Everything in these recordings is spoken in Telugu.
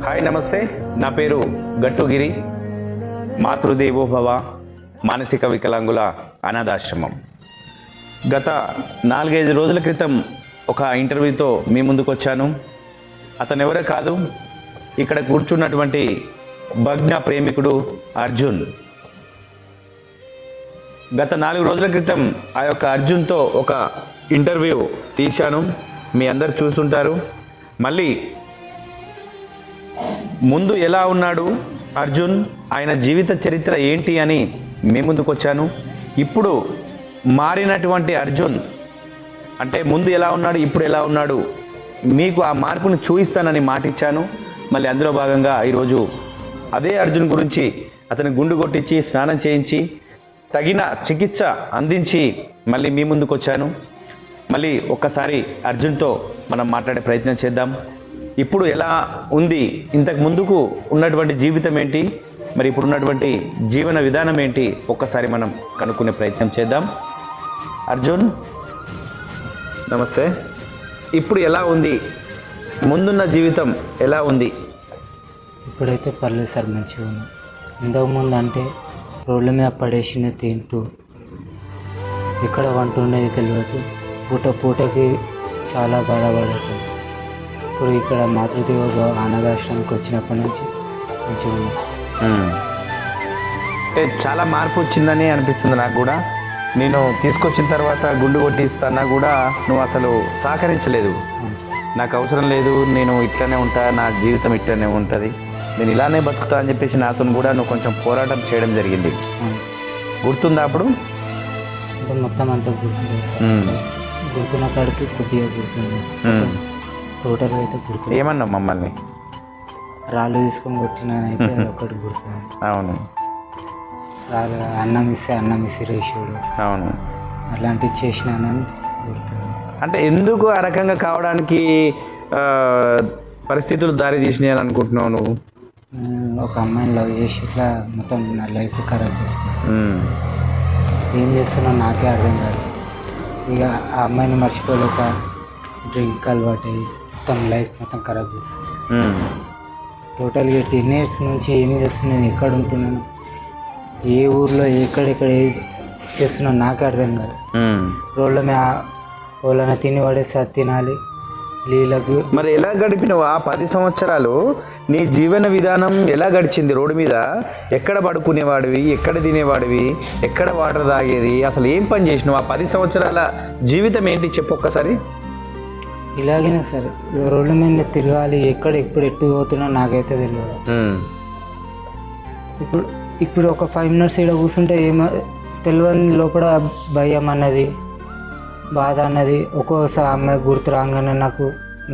హాయ్ నమస్తే, నా పేరు గట్టుగిరి. మాతృదేవో భవ మానసిక వికలాంగుల అనాథాశ్రమం. గత 4-5 రోజుల క్రితం ఒక ఇంటర్వ్యూతో మీ ముందుకు వచ్చాను. అతను ఎవరో కాదు, ఇక్కడ కూర్చున్నటువంటి భగ్న ప్రేమికుడు అర్జున్. గత 4 రోజుల క్రితం ఆ యొక్క అర్జున్తో ఒక ఇంటర్వ్యూ తీశాను, మీ అందరు చూస్తుంటారు. మళ్ళీ ముందు ఎలా ఉన్నాడు అర్జున్, ఆయన జీవిత చరిత్ర ఏంటి అని మీ ముందుకు వచ్చాను. ఇప్పుడు మారినటువంటి అర్జున్ అంటే ముందు ఎలా ఉన్నాడు, ఇప్పుడు ఎలా ఉన్నాడు, మీకు ఆ మార్పును చూపిస్తానని మాట ఇచ్చాను. మళ్ళీ అందులో భాగంగా ఈరోజు అదే అర్జున్ గురించి అతని గుండు కొట్టించి స్నానం చేయించి తగిన చికిత్స అందించి మళ్ళీ మీ ముందుకు వచ్చాను. మళ్ళీ ఒక్కసారి అర్జున్తో మనం మాట్లాడే ప్రయత్నం చేద్దాం. ఇప్పుడు ఎలా ఉంది, ఇంతకు ముందుకు ఉన్నటువంటి జీవితం ఏంటి, మరి ఇప్పుడు ఉన్నటువంటి జీవన విధానం ఏంటి, ఒక్కసారి మనం కనుక్కునే ప్రయత్నం చేద్దాం. అర్జున్ నమస్తే. ఇప్పుడు ఎలా ఉంది, ముందున్న జీవితం ఎలా ఉంది? ఇప్పుడైతే పర్లేదు సార్, మంచిగా ఉంది. ఇంతకుముందు అంటే రోడ్ల మీద పడేసిన తింటూ ఎక్కడ వంట ఉండేది తెలియదు, పూటకి చాలా బాధపడేది. ఇప్పుడు ఇక్కడ మాతృదేవ అనాథాశ్రమానికి వచ్చినప్పటి నుంచి మంచిగా ఉంది సార్. అంటే చాలా మార్పు వచ్చిందని అనిపిస్తుంది నాకు కూడా. నేను తీసుకొచ్చిన తర్వాత గుండు కొట్టిస్తానా కూడా నువ్వు అసలు సహకరించలేదు. నాకు అవసరం లేదు, నేను ఇట్లానే ఉంటా, నా జీవితం ఇట్లానే ఉంటుంది, నేను ఇలానే బతుకుతా అని చెప్పేసి నాతో కూడా నువ్వు కొంచెం పోరాటం చేయడం జరిగింది. గుర్తుందా అప్పుడు? అంటే మొత్తం అంతా గుర్తుంది, గుర్తున్న కాడికి కొద్దిగా గుర్తుంది, టోటల్ అయితే గుర్తు. ఏమన్నా మమ్మల్ని రాళ్ళు తీసుకొని కొట్టినైతే ఒకటి గుర్తుంది. అవును, రాళ్ళు అన్నం ఇస్తే రేషుడు, అవును, అట్లాంటివి చేసినానని గుర్తుంది. అంటే ఎందుకు ఆ రకంగా కావడానికి పరిస్థితులు దారి తీసినాయని అనుకుంటున్నావు నువ్వు? ఒక అమ్మాయిని లవ్ చేసి ఇట్లా మొత్తం నా లైఫ్ ఖరాబ్ చేసుకున్నాను. ఏం చేస్తున్నావు నాకే అర్థం కాదు. ఇక ఆ అమ్మాయిని మర్చిపోలేక డ్రింక్ అలవాటు అయ్యి మొత్తం లైఫ్ మొత్తం ఖరాబ్ చేసుకున్నాను. టోటల్గా 10 years నుంచి ఏం చేస్తున్నాను, ఎక్కడ ఉంటున్నాను, ఏ ఊర్లో ఎక్కడెక్కడ చేస్తున్నాను నాకే అర్థం కాదు. రోడ్ల మీద వాళ్ళని తిని పడేసి అది తినాలి లీలకు. మరి ఎలా గడిపినవు ఆ 10 సంవత్సరాలు? నీ జీవన విధానం ఎలా గడిచింది? రోడ్డు మీద ఎక్కడ పడుకునేవాడివి, ఎక్కడ తినేవాడివి, ఎక్కడ వాటర్ తాగేది, అసలు ఏం పని చేసినావు? ఆ 10 సంవత్సరాల జీవితం ఏంటి చెప్పు ఒక్కసారి. ఇలాగనే సార్, రోడ్ల మీద తిరగాలి, ఎప్పుడు ఎట్టు పోతున్నా నాకైతే తెలియదు. ఇప్పుడు ఒక 5 minutes ఇక్కడ కూర్చుంటే ఏమో తెలియని లోపల భయం అన్నది, బాధ అన్నది, ఒక్కోసారి అమ్మాయి గుర్తు రాగానే నాకు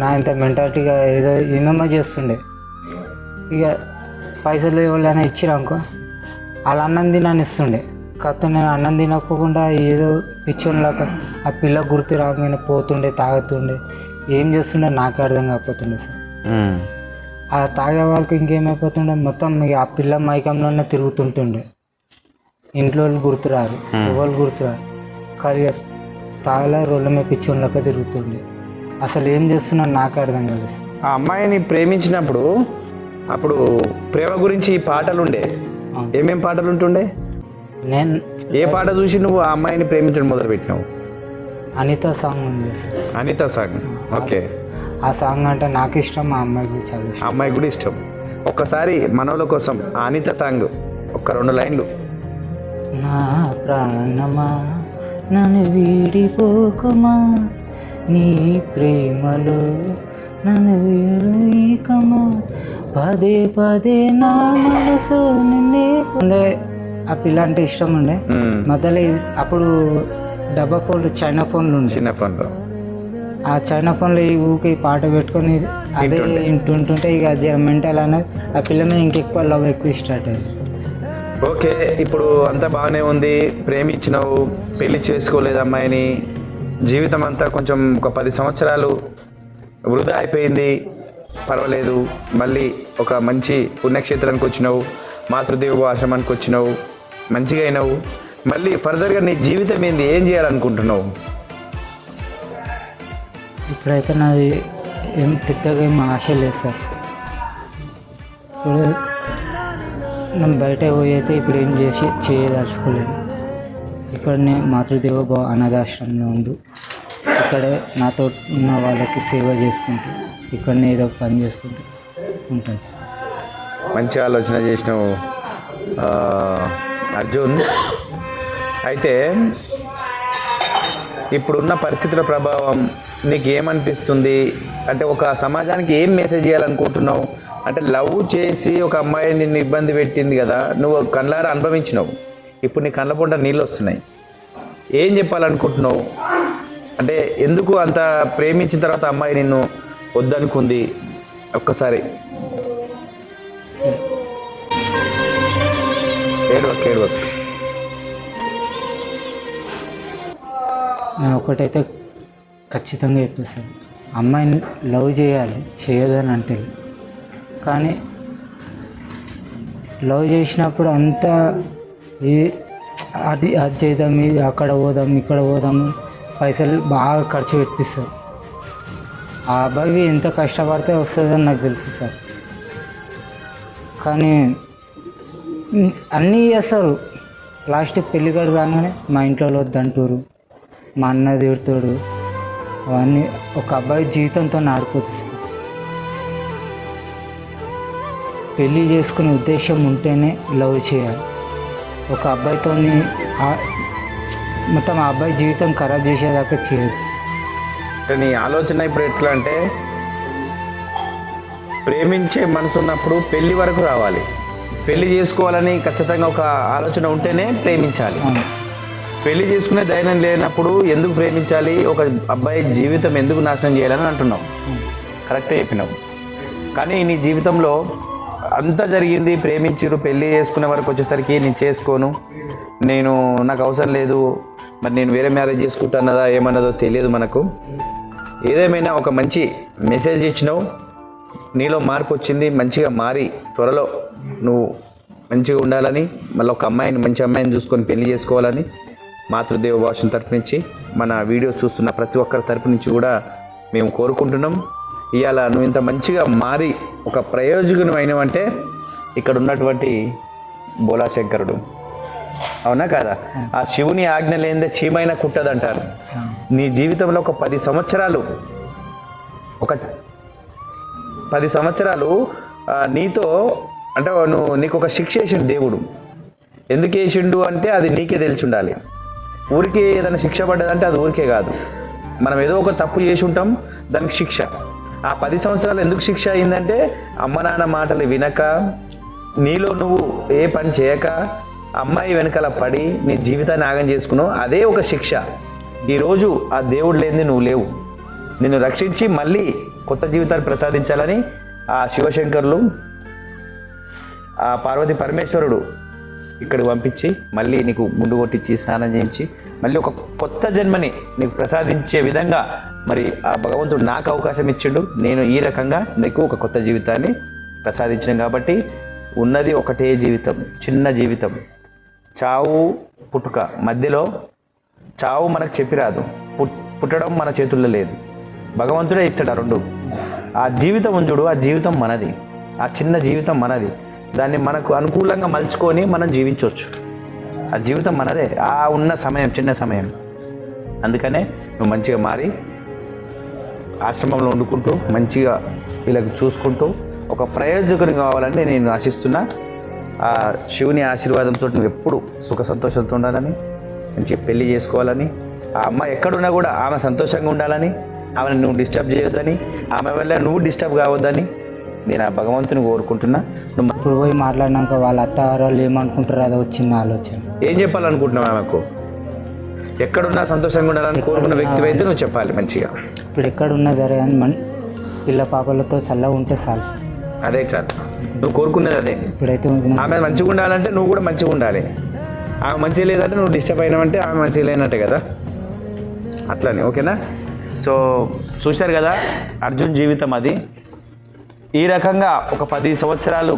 నా ఇంత మెంటాలిటీగా ఏదో ఏమేమో చేస్తుండే. ఇక పైసలు ఎవరైనా ఇచ్చిరానుకో అలా అన్నం తినని ఇస్తుండే. కాకపోతే నేను అన్నం తినకపోకుండా ఏదో పిచ్చోన్లాగా ఆ పిల్ల గుర్తు రాగానే పోతుండే, తాగుతుండే, ఏం చేస్తుండే నాకే అర్థం కాకపోతుండే సార్. ఆ తాగే వాళ్ళకి ఇంకేమైపోతుండే, మొత్తం ఇక ఆ పిల్ల మైకంలోనే తిరుగుతుంటుండే. ఇంట్లో వాళ్ళు గుర్తురారు, ఎవరు గుర్తురారు, కానీ తాగలే రోడ్ల మీద పిచ్చోన్లాగా తిరుగుతుండే. అసలు ఏం చేస్తున్నాను నాకే అర్థం కాలేదు. ఆ అమ్మాయిని ప్రేమించినప్పుడు అప్పుడు ప్రేమ గురించి పాటలు ఉండే, ఏమేం పాటలు ఉంటుండే? నేను ఏ పాట చూసి నువ్వు ఆ అమ్మాయిని ప్రేమించడం మొదలుపెట్టినావు? అనిత సాంగ్ ఉంది సార్. Anitha song, okay. ఆ సాంగ్ అంటే నాకు ఇష్టం, ఆ అమ్మాయికి చాలా ఇష్టం. ఆ అమ్మాయి కూడా ఇష్టం. ఒక్కసారి మనోళ్ళ కోసం ఆ అనిత సాంగ్ ఒక్క 2 లైన్లు. నా ప్రాణమా నన్ను వీడిపోకుమా, నీ ప్రేమలో నన్ను వీడుకమా, పదే నా మనసు నిన్నే. ఆ పిల్ల అంటే ఇష్టం ఉండే. మొదలు అప్పుడు డబ్బా ఫోన్లు, చైనా ఫోన్లు ఉండే. చిన్న ఫోన్లో ఆ చైనా ఫోన్లో ఈ ఊరికి ఈ పాట పెట్టుకొని అదే వింటుంటే ఇక అది మెంటల్ అనేది ఆ పిల్ల మీద ఇంకెక్కువ లవ్ ఎక్కువ స్టార్ట్ అయింది. ఓకే, ఇప్పుడు అంతా బాగానే ఉంది, ప్రేమించినావు, పెళ్లి చేసుకోలేదు అమ్మాయిని, జీవితం అంతా కొంచెం ఒక 10 సంవత్సరాలు వృధా అయిపోయింది, పర్వాలేదు. మళ్ళీ ఒక మంచి పుణ్యక్షేత్రానికి వచ్చినావు, మాతృదేవ ఆశ్రమానికి వచ్చినావు, మంచిగా అయినావు. మళ్ళీ ఫర్దర్గా నీ జీవితం ఏంది, ఏం చేయాలనుకుంటున్నావు? ఇప్పుడైతే నాది ఏం పెద్దగా ఏం ఆశ లేదు సార్. ఇప్పుడు నేను బయట పోయి అయితే ఇప్పుడు ఏం చేయదలుచుకోలేదు. ఇక్కడనే మాతృదేవ అనాథాశ్రమంలో ఉండు, ఇక్కడే నాతో ఉన్న వాళ్ళకి సేవ చేసుకుంటూ ఇక్కడనే ఏదో పని చేసుకుంటూ ఉంటాను సార్. మంచి ఆలోచన చేసినావు అర్జున్. అయితే ఇప్పుడున్న పరిస్థితుల ప్రభావం నీకు ఏమనిపిస్తుంది? అంటే ఒక సమాజానికి ఏం మెసేజ్ చేయాలనుకుంటున్నావు? అంటే లవ్ చేసి ఒక అమ్మాయి నిన్ను ఇబ్బంది పెట్టింది కదా, నువ్వు కళ్ళారా అనుభవించినావు, ఇప్పుడు నీ కళ్ళ పొంట నీళ్ళు వస్తున్నాయి, ఏం చెప్పాలనుకుంటున్నావు? అంటే ఎందుకు అంత ప్రేమించిన తర్వాత అమ్మాయి నిన్ను వద్దనుకుంది? ఒక్కసారి ఏడవక్. నేను ఒకటైతే ఖచ్చితంగా చెప్పేస్తాను, అమ్మాయిని లవ్ చేయాలి, చేయదని అంటే, కానీ లవ్ చేసినప్పుడు అంతా అది చేద్దాం, ఇది అక్కడ పోదాం, ఇక్కడ పోదాము, పైసలు బాగా ఖర్చు పెట్టిస్తారు. ఆ అబ్బాయి ఎంత కష్టపడితే వస్తుందని నాకు తెలుసు సార్. కానీ అన్నీ చేస్తారు, లాస్ట్కి పెళ్ళికాడు రాగానే మా ఇంట్లో వద్దంటారు, మా అన్న తిడతాడు, అవన్నీ ఒక అబ్బాయి జీవితంతో ఆడిపోతుంది సార్. పెళ్ళి చేసుకునే ఉద్దేశం ఉంటేనే లవ్ చేయాలి. ఒక అబ్బాయితో మొత్తం ఆ అబ్బాయి జీవితం ఖరాబ్ చేసేదాకా చేయదు. అంటే నీ ఆలోచన ఇప్పుడు ఎట్లా అంటే, ప్రేమించే మనసు ఉన్నప్పుడు పెళ్ళి వరకు రావాలి, పెళ్ళి చేసుకోవాలని ఖచ్చితంగా ఒక ఆలోచన ఉంటేనే ప్రేమించాలి. పెళ్లి చేసుకునే ధైర్యం లేనప్పుడు ఎందుకు ప్రేమించాలి? ఒక అబ్బాయి జీవితం ఎందుకు నాశనం చేయాలని అంటున్నావు, కరెక్టే చెప్పినావు. కానీ నీ జీవితంలో అంతా జరిగింది, ప్రేమించారు, పెళ్ళి చేసుకునే వరకు వచ్చేసరికి నేను చేసుకోను, నాకు అవసరం లేదు, మరి నేను వేరే మ్యారేజ్ చేసుకుంటానదా ఏమన్నదో తెలియదు మనకు. ఏదేమైనా ఒక మంచి మెసేజ్ ఇచ్చినావు, నీలో మార్పు వచ్చింది, మంచిగా మారి త్వరలో నువ్వు మంచిగా ఉండాలని, మళ్ళీ ఒక అమ్మాయిని, మంచి అమ్మాయిని చూసుకొని పెళ్లి చేసుకోవాలని మాతృదేవ భాష తరపు నుంచి, మన వీడియో చూస్తున్న ప్రతి ఒక్కరి తరపు నుంచి కూడా మేము కోరుకుంటున్నాం. ఇవాళ నువ్వు ఇంత మంచిగా మారి ఒక ప్రయోజకుని అయినవంటే ఇక్కడ ఉన్నటువంటి బోలాశంకరుడు, అవునా కాదా? ఆ శివుని ఆజ్ఞ లేనిదే చీమైనా కుట్టదంటారు. నీ జీవితంలో ఒక 10 సంవత్సరాలు నీతో అంటే నీకు ఒక శిక్ష వేసిండు దేవుడు. ఎందుకు వేసిండు అంటే అది నీకే తెలిసి ఉండాలి. ఊరికే ఏదైనా శిక్ష పడ్డదంటే అది ఊరికే కాదు, మనం ఏదో ఒక తప్పు చేసి ఉంటాం, దానికి శిక్ష. ఆ 10 సంవత్సరాలు ఎందుకు శిక్ష అయిందంటే, అమ్మ నాన్న మాటలు వినక, నీలో నువ్వు ఏ పని చేయక, అమ్మాయి వెనకాల పడి నీ జీవితాన్ని ఆగం చేసుకున్నావు, అదే ఒక శిక్ష. ఈరోజు ఆ దేవుడు లేనిది నువ్వు లేవు, నిన్ను రక్షించి మళ్ళీ కొత్త జీవితాన్ని ప్రసాదించాలని ఆ శివశంకరులు, ఆ పార్వతి పరమేశ్వరుడు ఇక్కడికి పంపించి మళ్ళీ నీకు గుండు కొట్టించి స్నానం చేయించి మళ్ళీ ఒక కొత్త జన్మని నీకు ప్రసాదించే విధంగా మరి ఆ భగవంతుడు నాకు అవకాశం ఇచ్చిండు. నేను ఈ రకంగా నీకు ఒక కొత్త జీవితాన్ని ప్రసాదించాను. కాబట్టి ఉన్నది ఒకటే జీవితం, చిన్న జీవితం. చావు పుట్టుక మధ్యలో, చావు మనకు చెప్పిరాదు, పుట్టడం మన చేతుల్లో లేదు, భగవంతుడే ఇస్తాడు ఆ రెండు. ఆ జీవితం ఉంచుడు, ఆ జీవితం మనది, ఆ చిన్న జీవితం మనది, దాన్ని మనకు అనుకూలంగా మలుచుకొని మనం జీవించవచ్చు. ఆ జీవితం మనదే, ఆ ఉన్న సమయం చిన్న సమయం. అందుకనే నువ్వు మంచిగా మారి ఆశ్రమంలో వండుకుంటూ మంచిగా వీళ్ళకి చూసుకుంటూ ఒక ప్రయోజకుని కావాలని నేను ఆశిస్తున్నా. ఆ శివుని ఆశీర్వాదంతో నువ్వు ఎప్పుడు సుఖ సంతోషంతో ఉండాలని, మంచిగా పెళ్లి చేసుకోవాలని, ఆ అమ్మాయి ఎక్కడున్నా కూడా ఆమె సంతోషంగా ఉండాలని, ఆమెను నువ్వు డిస్టర్బ్ చేయొద్దని, ఆమె వల్ల నువ్వు డిస్టర్బ్ కావద్దని నేను ఆ భగవంతుని కోరుకుంటున్నా. నువ్వు ఇప్పుడు పోయి మాట్లాడినాక వాళ్ళ అత్తగారు వాళ్ళు ఏమనుకుంటారో అదో చిన్న ఆలోచన. ఏం చెప్పాలనుకుంటున్నావు ఆమెకు? ఎక్కడున్నా సంతోషంగా ఉండాలని కోరుకున్న వ్యక్తి అయితే నువ్వు చెప్పాలి మంచిగా. ఇప్పుడు ఎక్కడున్నా సరే అని పిల్ల పాపలతో చల్లగా ఉంటే చాలు. అదే చాలు, నువ్వు కోరుకున్నది అదే. ఇప్పుడైతే ఆమె మంచిగా ఉండాలంటే నువ్వు కూడా మంచిగా ఉండాలి. ఆమె మంచిగా లేదంటే నువ్వు డిస్టర్బ్ అయినావంటే ఆమె మంచిగా లేనట్టే కదా, అట్లానే. ఓకేనా? సో చూశారు కదా అర్జున్ జీవితం అది. ఈ రకంగా ఒక 10 సంవత్సరాలు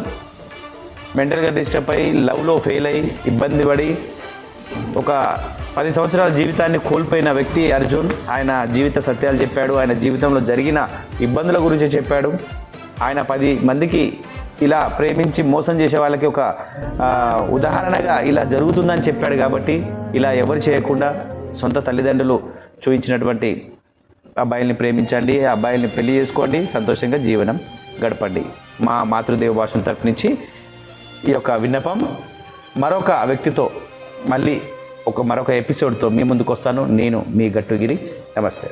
మెంటల్గా డిస్టర్బ్ అయ్యి, లవ్లో ఫెయిల్ అయ్యి, ఇబ్బంది పడి ఒక 10 సంవత్సరాల జీవితాన్ని కోల్పోయిన వ్యక్తి అర్జున్. ఆయన జీవిత సత్యాలు చెప్పాడు, ఆయన జీవితంలో జరిగిన ఇబ్బందుల గురించి చెప్పాడు. ఆయన 10 మందికి ఇలా ప్రేమించి మోసం చేసే వాళ్ళకి ఒక ఉదాహరణగా ఇలా జరుగుతుందని చెప్పాడు. కాబట్టి ఇలా ఎవరు చేయకుండా సొంత తల్లిదండ్రులు చూపించినటువంటి అబ్బాయిల్ని ప్రేమించండి, అబ్బాయిల్ని పెళ్లి చేసుకోండి, సంతోషంగా జీవనం గడపండి. మా మాతృదేవ భాషల తరపు నుంచి ఈ యొక్క విన్నపం. మరొక వ్యక్తితో మళ్ళీ మరొక ఎపిసోడ్తో మీ ముందుకు వస్తాను. నేను మీ గట్టుగిరి. నమస్తే.